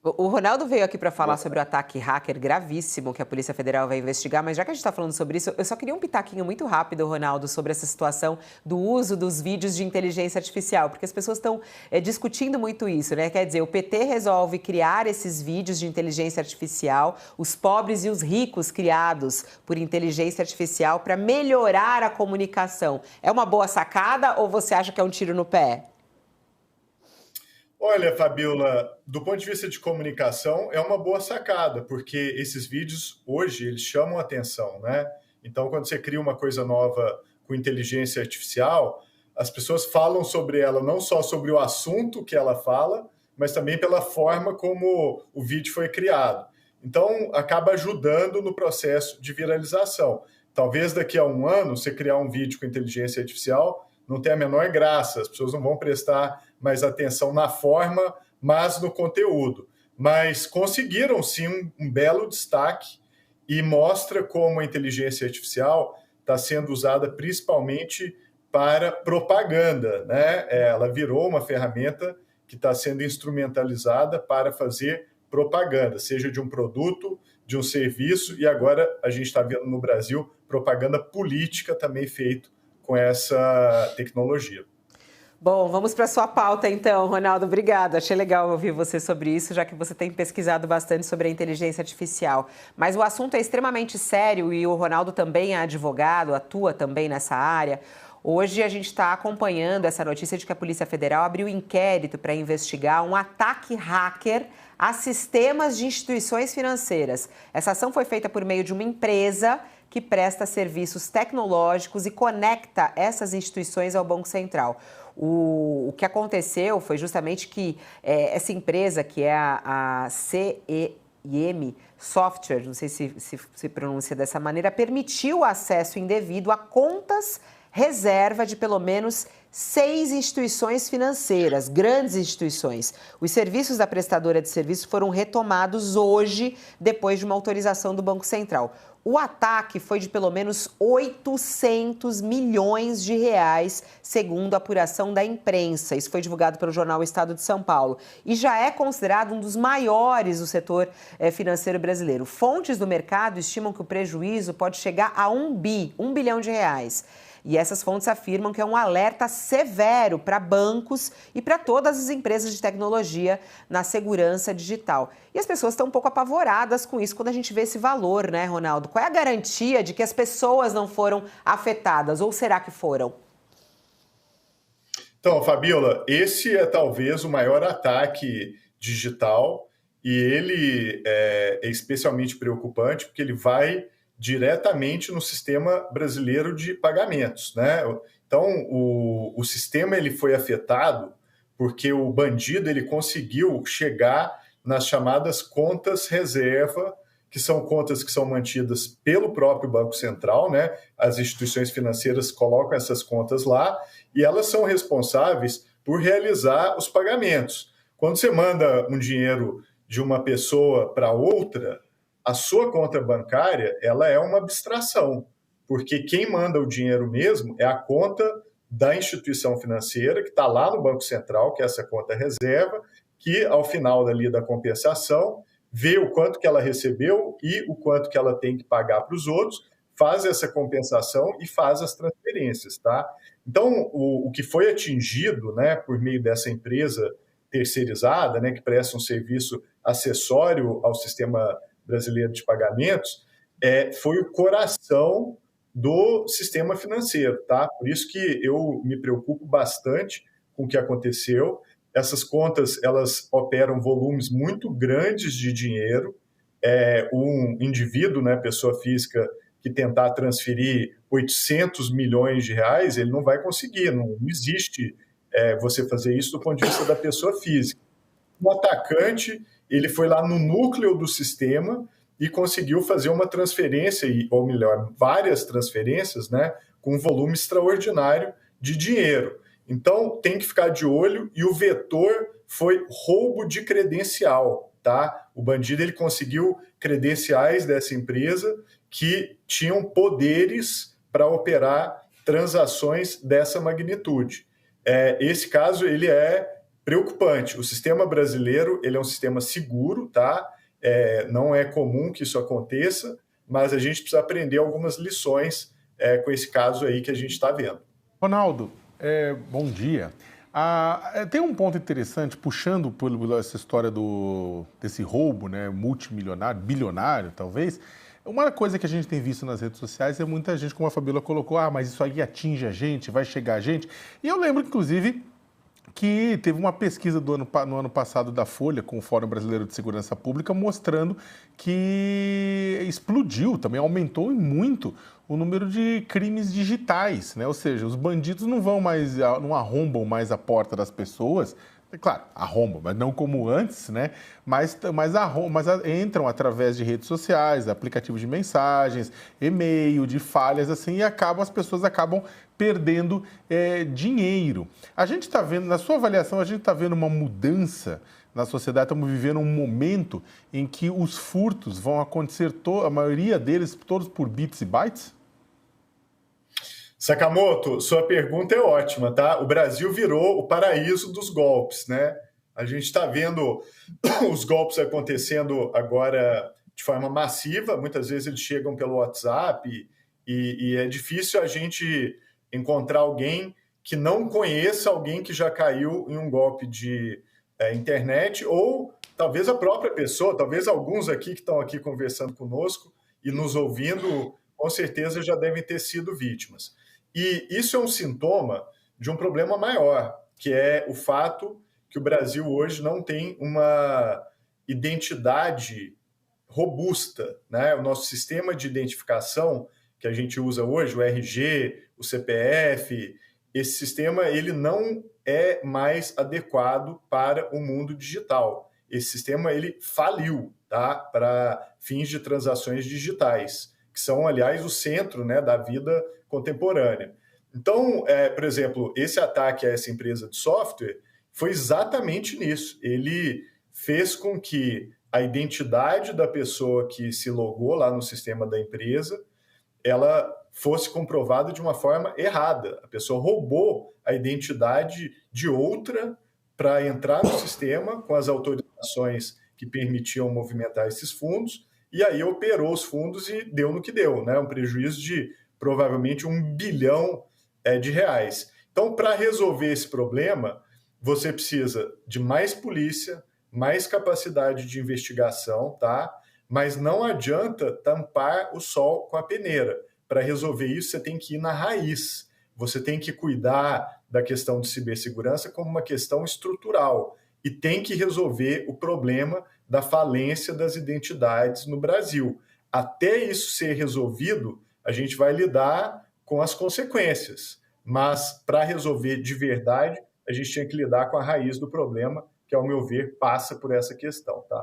O Ronaldo veio aqui para falar sobre o ataque hacker gravíssimo que a Polícia Federal vai investigar, mas já que a gente está falando sobre isso, eu só queria um pitaquinho muito rápido, Ronaldo, sobre essa situação do uso dos vídeos de inteligência artificial, porque as pessoas estão discutindo muito isso, né? Quer dizer, o PT resolve criar esses vídeos de inteligência artificial, os pobres e os ricos criados por inteligência artificial para melhorar a comunicação. É uma boa sacada ou você acha que é um tiro no pé? Olha, Fabiola, do ponto de vista de comunicação, é uma boa sacada, porque esses vídeos hoje eles chamam atenção, né? Então, quando você cria uma coisa nova com inteligência artificial, as pessoas falam sobre ela não só sobre o assunto que ela fala, mas também pela forma como o vídeo foi criado. Então, acaba ajudando no processo de viralização. Talvez daqui a um ano, você criar um vídeo com inteligência artificial não tenha a menor graça, as pessoas não vão prestar mais atenção na forma, mas no conteúdo. Mas conseguiram sim um belo destaque e mostra como a inteligência artificial está sendo usada principalmente para propaganda, né? Ela virou uma ferramenta que está sendo instrumentalizada para fazer propaganda, seja de um produto, de um serviço, e agora a gente está vendo no Brasil propaganda política também feito com essa tecnologia. Bom, vamos para a sua pauta então, Ronaldo. Obrigada. Achei legal ouvir você sobre isso, já que você tem pesquisado bastante sobre a inteligência artificial. Mas o assunto é extremamente sério e o Ronaldo também é advogado, atua também nessa área. Hoje a gente está acompanhando essa notícia de que a Polícia Federal abriu inquérito para investigar um ataque hacker a sistemas de instituições financeiras. Essa ação foi feita por meio de uma empresa que presta serviços tecnológicos e conecta essas instituições ao Banco Central. O que aconteceu foi justamente que essa empresa, que é a CEIM Software, não sei se pronuncia dessa maneira, permitiu o acesso indevido a contas reserva de pelo menos 6 instituições financeiras, grandes instituições. Os serviços da prestadora de serviço foram retomados hoje, depois de uma autorização do Banco Central. O ataque foi de pelo menos 800 milhões de reais, segundo a apuração da imprensa. Isso foi divulgado pelo jornal Estado de São Paulo. E já é considerado um dos maiores do setor financeiro brasileiro. Fontes do mercado estimam que o prejuízo pode chegar a 1 bilhão de reais. E essas fontes afirmam que é um alerta severo para bancos e para todas as empresas de tecnologia na segurança digital. E as pessoas estão um pouco apavoradas com isso quando a gente vê esse valor, né, Ronaldo? Qual é a garantia de que as pessoas não foram afetadas? Ou será que foram? Então, Fabiola, esse é talvez o maior ataque digital e ele é especialmente preocupante porque ele vai diretamente no sistema brasileiro de pagamentos, né? Então, o sistema ele foi afetado porque o bandido ele conseguiu chegar nas chamadas contas reserva, que são contas que são mantidas pelo próprio Banco Central, né? As instituições financeiras colocam essas contas lá e elas são responsáveis por realizar os pagamentos. Quando você manda um dinheiro de uma pessoa para outra, a sua conta bancária ela é uma abstração, porque quem manda o dinheiro mesmo é a conta da instituição financeira, que está lá no Banco Central, que é essa conta reserva, que ao final dali da compensação, vê o quanto que ela recebeu e o quanto que ela tem que pagar para os outros, faz essa compensação e faz as transferências, tá? Então, o que foi atingido, né, por meio dessa empresa terceirizada, né, que presta um serviço acessório ao sistema brasileiro de pagamentos, foi o coração do sistema financeiro, tá? Por isso que eu me preocupo bastante com o que aconteceu. Essas contas, elas operam volumes muito grandes de dinheiro. Um indivíduo, né, pessoa física, que tentar transferir 800 milhões de reais, ele não vai conseguir, não existe você fazer isso do ponto de vista da pessoa física. O atacante, ele foi lá no núcleo do sistema e conseguiu fazer uma transferência, ou melhor, várias transferências, né, com um volume extraordinário de dinheiro. Então, tem que ficar de olho e o vetor foi roubo de credencial, tá? O bandido ele conseguiu credenciais dessa empresa que tinham poderes para operar transações dessa magnitude. Esse caso ele é preocupante. O sistema brasileiro ele é um sistema seguro, tá? Não é comum que isso aconteça, mas a gente precisa aprender algumas lições com esse caso aí que a gente está vendo. Ronaldo, bom dia. Tem um ponto interessante, puxando por essa história desse roubo, né, multimilionário, bilionário, talvez. Uma coisa que a gente tem visto nas redes sociais é muita gente, como a Fabíola colocou, mas isso aí atinge a gente, vai chegar a gente. E eu lembro, inclusive, que teve uma pesquisa no ano passado da Folha, com o Fórum Brasileiro de Segurança Pública, mostrando que explodiu, também aumentou muito o número de crimes digitais, né? Ou seja, os bandidos não arrombam mais a porta das pessoas. Claro, arrombam, mas não como antes, né? Mas entram através de redes sociais, aplicativos de mensagens, e-mail, de falhas, assim, e as pessoas acabam perdendo dinheiro. A gente está vendo, na sua avaliação, a gente está vendo uma mudança na sociedade, estamos vivendo um momento em que os furtos vão acontecer, a maioria deles, todos por bits e bytes? Sakamoto, sua pergunta é ótima, tá? O Brasil virou o paraíso dos golpes, né? A gente está vendo os golpes acontecendo agora de forma massiva, muitas vezes eles chegam pelo WhatsApp e é difícil a gente encontrar alguém que não conheça alguém que já caiu em um golpe de internet, ou talvez a própria pessoa, talvez alguns aqui que estão aqui conversando conosco e nos ouvindo, com certeza já devem ter sido vítimas. E isso é um sintoma de um problema maior, que é o fato que o Brasil hoje não tem uma identidade robusta, né? O nosso sistema de identificação que a gente usa hoje, o RG, o CPF, esse sistema ele não é mais adequado para o mundo digital. Esse sistema ele faliu, tá? Para fins de transações digitais, que são, aliás, o centro, né, da vida contemporânea. Então, por exemplo, esse ataque a essa empresa de software foi exatamente nisso. Ele fez com que a identidade da pessoa que se logou lá no sistema da empresa, ela fosse comprovada de uma forma errada. A pessoa roubou a identidade de outra para entrar no sistema com as autorizações que permitiam movimentar esses fundos, e aí operou os fundos e deu no que deu, né? Um prejuízo de provavelmente R$1 bilhão de reais. Então, para resolver esse problema, você precisa de mais polícia, mais capacidade de investigação, tá? Mas não adianta tampar o sol com a peneira. Para resolver isso, você tem que ir na raiz. Você tem que cuidar da questão de cibersegurança como uma questão estrutural e tem que resolver o problema da falência das identidades no Brasil. Até isso ser resolvido, a gente vai lidar com as consequências. Mas, para resolver de verdade, a gente tinha que lidar com a raiz do problema, que, ao meu ver, passa por essa questão, tá?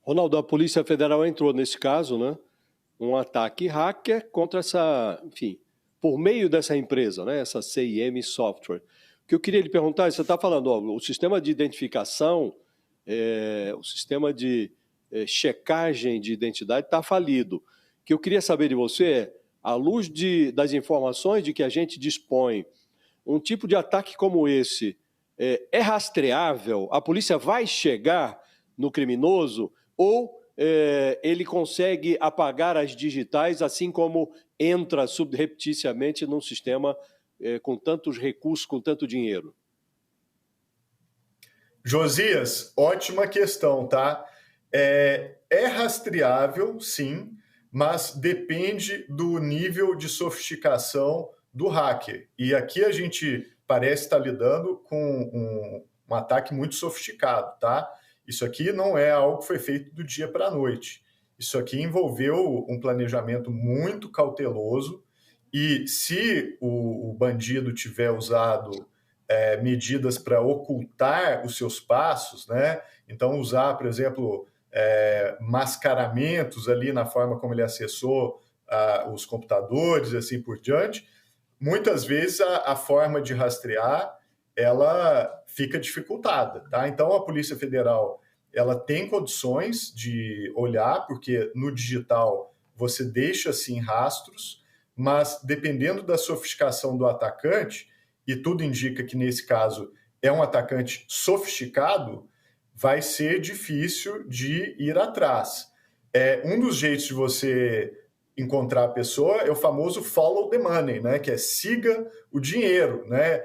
Ronaldo, a Polícia Federal entrou nesse caso, né? Um ataque hacker contra essa, enfim, por meio dessa empresa, né? Essa CIM Software. O que eu queria lhe perguntar, você está falando, o sistema de identificação, o sistema de checagem de identidade está falido. O que eu queria saber de você é, à luz das informações de que a gente dispõe, um tipo de ataque como esse é rastreável? A polícia vai chegar no criminoso ou ele consegue apagar as digitais, assim como entra subrepticiamente num sistema com tantos recursos, com tanto dinheiro? Josias, ótima questão, tá? É rastreável, sim, mas depende do nível de sofisticação do hacker. E aqui a gente parece estar lidando com um ataque muito sofisticado, tá? Isso aqui não é algo que foi feito do dia para a noite. Isso aqui envolveu um planejamento muito cauteloso e se o bandido tiver usado medidas para ocultar os seus passos, né? Então usar, por exemplo, mascaramentos ali na forma como ele acessou os computadores e assim por diante, muitas vezes a forma de rastrear ela fica dificultada, tá? Então a Polícia Federal ela tem condições de olhar, porque no digital você deixa sim rastros, mas dependendo da sofisticação do atacante, e tudo indica que nesse caso é um atacante sofisticado, vai ser difícil de ir atrás. Um dos jeitos de você encontrar a pessoa é o famoso follow the money, né? Que é siga o dinheiro, né?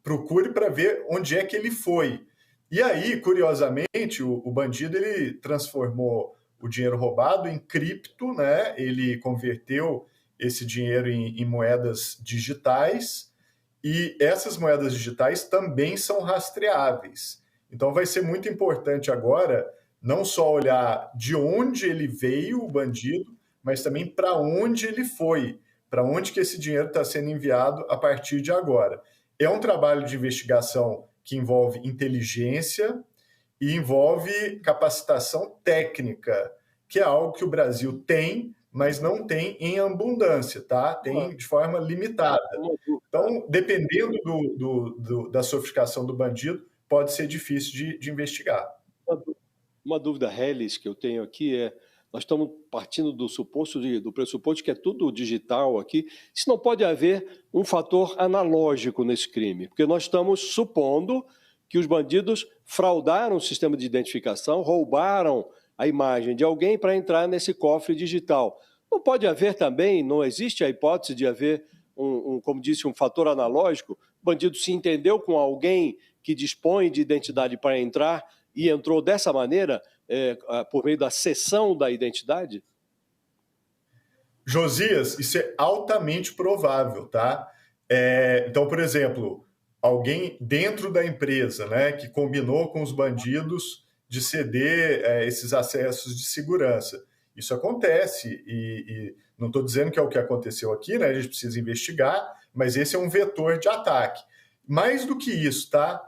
Procure para ver onde é que ele foi. E aí, curiosamente, o bandido ele transformou o dinheiro roubado em cripto, né? Ele converteu esse dinheiro em moedas digitais, e essas moedas digitais também são rastreáveis. Então vai ser muito importante agora não só olhar de onde ele veio, o bandido, mas também para onde ele foi, para onde que esse dinheiro está sendo enviado a partir de agora. É um trabalho de investigação que envolve inteligência e envolve capacitação técnica, que é algo que o Brasil tem, mas não tem em abundância, tá? Tem de forma limitada. Então, dependendo da sofisticação do bandido, pode ser difícil de investigar. Uma dúvida, Hellis, que eu tenho aqui nós estamos partindo do pressuposto que é tudo digital aqui. Se não pode haver um fator analógico nesse crime, porque nós estamos supondo que os bandidos fraudaram o sistema de identificação, roubaram a imagem de alguém para entrar nesse cofre digital. Não pode haver também, não existe a hipótese de haver, como disse, um fator analógico? O bandido se entendeu com alguém que dispõe de identidade para entrar e entrou dessa maneira, por meio da cessão da identidade? Josias, isso é altamente provável, tá? Então, por exemplo, alguém dentro da empresa, né, que combinou com os bandidos de ceder esses acessos de segurança. Isso acontece e não estou dizendo que é o que aconteceu aqui, né? A gente precisa investigar, mas esse é um vetor de ataque. Mais do que isso, tá?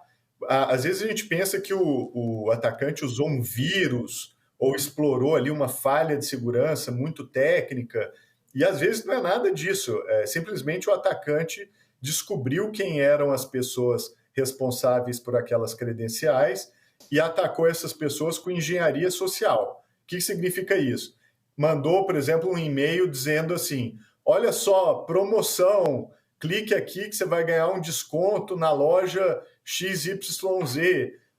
Às vezes a gente pensa que o atacante usou um vírus ou explorou ali uma falha de segurança muito técnica, e às vezes não é nada disso. Simplesmente o atacante descobriu quem eram as pessoas responsáveis por aquelas credenciais e atacou essas pessoas com engenharia social. O que significa isso? Mandou, por exemplo, um e-mail dizendo assim: olha só, promoção, clique aqui que você vai ganhar um desconto na loja XYZ.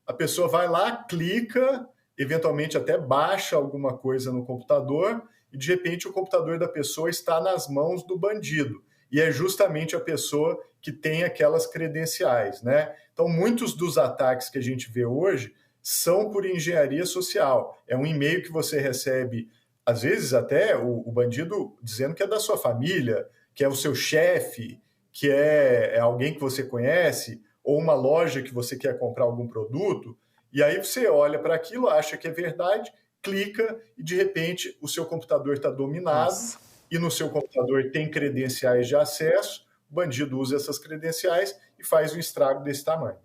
A pessoa vai lá, clica, eventualmente até baixa alguma coisa no computador e, de repente, o computador da pessoa está nas mãos do bandido. E é justamente a pessoa que tem aquelas credenciais, né? Então, muitos dos ataques que a gente vê hoje são por engenharia social. É um e-mail que você recebe, às vezes até o bandido dizendo que é da sua família, que é o seu chefe, que é alguém que você conhece, ou uma loja que você quer comprar algum produto, e aí você olha para aquilo, acha que é verdade, clica e, de repente, o seu computador está dominado. Nossa. E no seu computador tem credenciais de acesso, o bandido usa essas credenciais e faz um estrago desse tamanho.